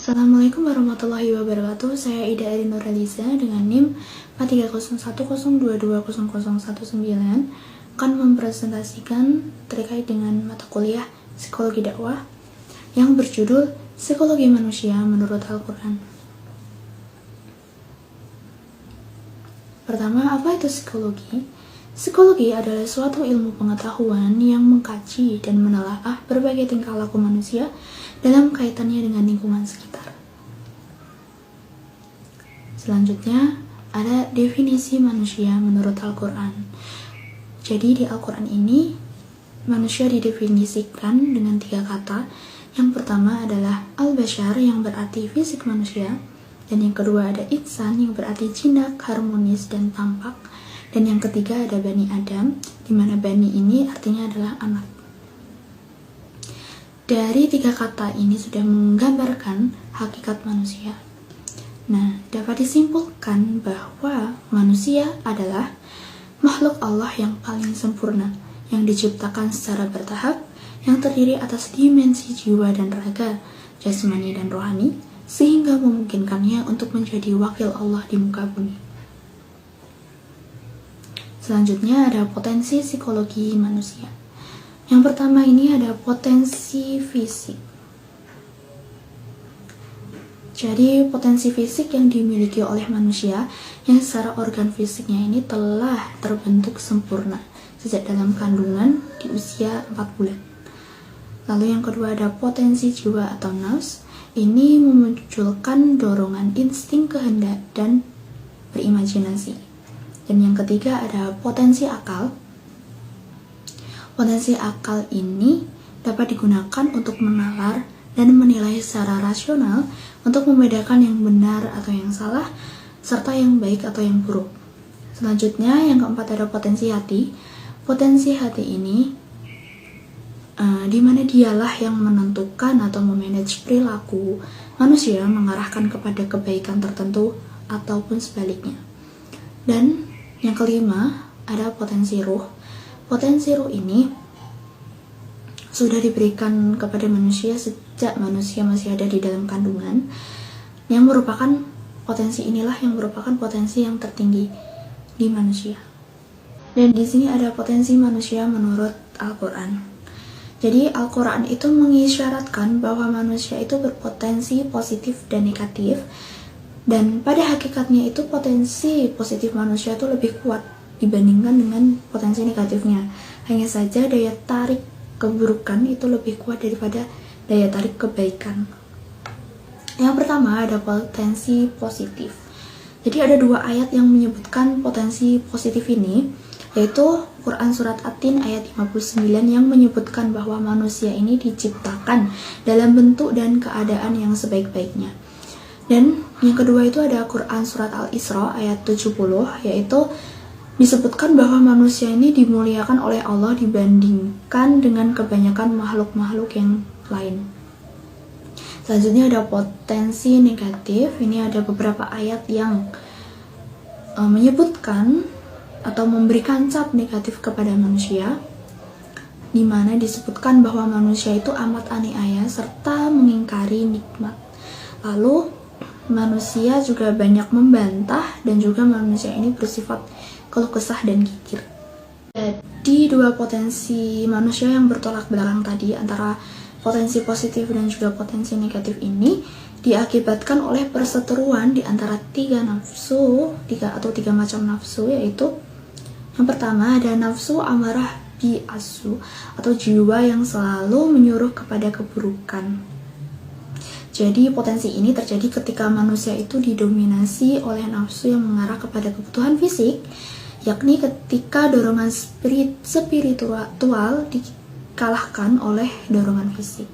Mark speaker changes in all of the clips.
Speaker 1: Assalamualaikum warahmatullahi wabarakatuh. Saya Ida Erin Nurhaliza dengan NIM 43012200019 akan mempresentasikan terkait dengan mata kuliah Psikologi Dakwah yang berjudul Psikologi Manusia Menurut Al-Quran. Pertama, apa itu psikologi? Psikologi adalah suatu ilmu pengetahuan yang mengkaji dan menelaah berbagai tingkah laku manusia dalam kaitannya dengan lingkungan sekitar. Selanjutnya, ada definisi manusia menurut Al-Quran. Jadi di Al-Quran ini, manusia didefinisikan dengan 3 kata. Yang pertama adalah al-bashar yang berarti fisik manusia, dan yang kedua ada insan yang berarti jinak, harmonis, dan tampak, dan yang ketiga ada Bani Adam, di mana Bani ini artinya adalah anak. Dari 3 kata ini sudah menggambarkan hakikat manusia. Nah, dapat disimpulkan bahwa manusia adalah makhluk Allah yang paling sempurna, yang diciptakan secara bertahap, yang terdiri atas dimensi jiwa dan raga, jasmani dan rohani, sehingga memungkinkannya untuk menjadi wakil Allah di muka bumi. Selanjutnya ada potensi psikologi manusia. Yang pertama ini ada potensi fisik. Jadi potensi fisik yang dimiliki oleh manusia yang secara organ fisiknya ini telah terbentuk sempurna sejak dalam kandungan di usia 4 bulan. Lalu yang kedua ada potensi jiwa atau nafs. Ini memunculkan dorongan insting kehendak dan berimajinasi. Dan yang ketiga ada potensi akal. Potensi akal ini dapat digunakan untuk menalar dan menilai secara rasional untuk membedakan yang benar atau yang salah, serta yang baik atau yang buruk. Selanjutnya yang keempat ada potensi hati. Potensi hati ini di mana dialah yang menentukan atau memanage perilaku manusia mengarahkan kepada kebaikan tertentu ataupun sebaliknya. Dan yang kelima ada potensi ruh. Potensi ruh ini sudah diberikan kepada manusia sejak manusia masih ada di dalam kandungan, yang merupakan potensi inilah yang merupakan potensi yang tertinggi di manusia. Dan di sini ada potensi manusia menurut Al-Quran. Jadi Al-Quran itu mengisyaratkan bahwa manusia itu berpotensi positif dan negatif, dan pada hakikatnya itu potensi positif manusia itu lebih kuat dibandingkan dengan potensi negatifnya. Hanya saja daya tarik keburukan itu lebih kuat daripada daya tarik kebaikan. Yang pertama ada potensi positif. Jadi ada 2 ayat yang menyebutkan potensi positif ini, yaitu Quran Surat At-Tin ayat 59 yang menyebutkan bahwa manusia ini diciptakan dalam bentuk dan keadaan yang sebaik-baiknya. Dan yang kedua itu ada Quran Surat Al-Isra ayat 70, yaitu disebutkan bahwa manusia ini dimuliakan oleh Allah dibandingkan dengan kebanyakan makhluk-makhluk yang lain. Selanjutnya ada potensi negatif. Ini ada beberapa ayat yang menyebutkan atau memberikan cap negatif kepada manusia, di mana disebutkan bahwa manusia itu amat aniaya serta mengingkari nikmat. Lalu manusia juga banyak membantah, dan juga manusia ini bersifat keluh kesah dan kikir. Jadi 2 potensi manusia yang bertolak belakang tadi antara potensi positif dan juga potensi negatif ini diakibatkan oleh perseteruan di antara 3 nafsu, 3 macam nafsu, yaitu yang pertama ada nafsu amarah bi'asu atau jiwa yang selalu menyuruh kepada keburukan. Jadi potensi ini terjadi ketika manusia itu didominasi oleh nafsu yang mengarah kepada kebutuhan fisik, yakni ketika dorongan spiritual dikalahkan oleh dorongan fisik.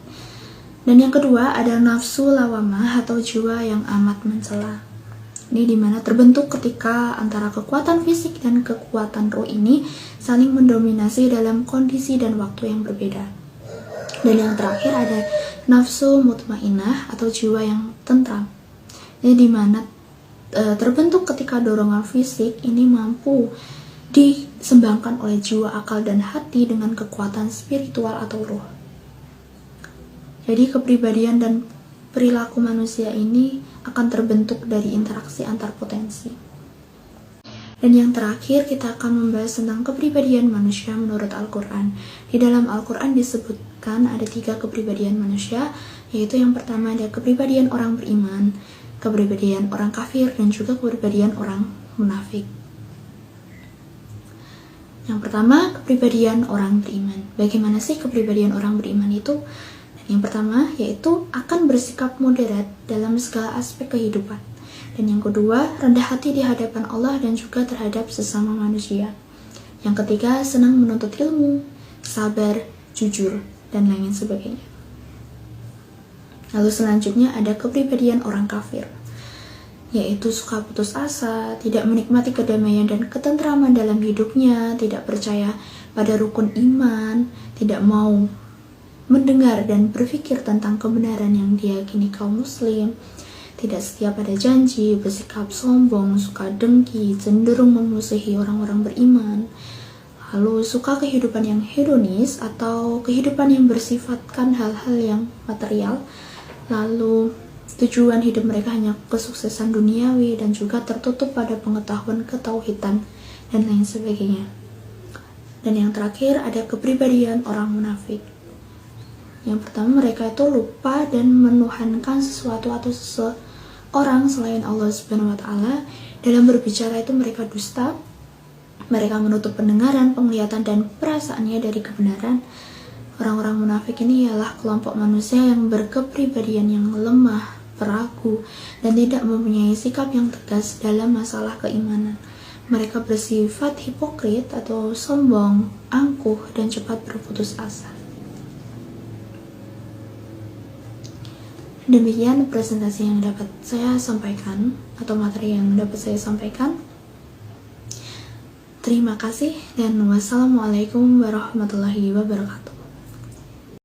Speaker 1: Dan yang kedua ada nafsu lawamah atau jiwa yang amat mencela. Ini dimana terbentuk ketika antara kekuatan fisik dan kekuatan roh ini saling mendominasi dalam kondisi dan waktu yang berbeda. Dan yang terakhir ada nafsu mutmainah atau jiwa yang tentram. Ini dimana terbentuk ketika dorongan fisik ini mampu disembangkan oleh jiwa, akal, dan hati dengan kekuatan spiritual atau roh. Jadi kepribadian dan perilaku manusia ini akan terbentuk dari interaksi antar potensi. Dan yang terakhir, kita akan membahas tentang kepribadian manusia menurut Al-Quran. Di dalam Al-Quran disebutkan ada 3 kepribadian manusia, yaitu yang pertama ada kepribadian orang beriman, kepribadian orang kafir, dan juga kepribadian orang munafik. Yang pertama, kepribadian orang beriman. Bagaimana sih kepribadian orang beriman itu? Yang pertama, yaitu akan bersikap moderat dalam segala aspek kehidupan. Dan yang kedua, rendah hati di hadapan Allah dan juga terhadap sesama manusia. Yang ketiga, senang menuntut ilmu, sabar, jujur, dan lain sebagainya. Lalu selanjutnya ada kepribadian orang kafir, yaitu suka putus asa, tidak menikmati kedamaian dan ketentraman dalam hidupnya, tidak percaya pada rukun iman, tidak mau mendengar dan berpikir tentang kebenaran yang diyakini kaum muslim, tidak setia pada janji, bersikap sombong, suka dengki, cenderung memusuhi orang-orang beriman. Lalu suka kehidupan yang hedonis atau kehidupan yang bersifatkan hal-hal yang material. Lalu tujuan hidup mereka hanya kesuksesan duniawi dan juga tertutup pada pengetahuan ketauhidan dan lain sebagainya. Dan yang terakhir ada kepribadian orang munafik. Yang pertama, mereka itu lupa dan menuhankan sesuatu atau seseorang selain Allah Subhanahu wa Ta'ala. Dalam berbicara itu mereka dusta, mereka menutup pendengaran, penglihatan, dan perasaannya dari kebenaran. Orang-orang munafik ini ialah kelompok manusia yang berkepribadian yang lemah, peragu, dan tidak mempunyai sikap yang tegas dalam masalah keimanan. Mereka bersifat hipokrit atau sombong, angkuh, dan cepat berputus asa. Demikian presentasi yang dapat saya sampaikan atau materi yang dapat saya sampaikan. Terima kasih dan wassalamualaikum warahmatullahi wabarakatuh.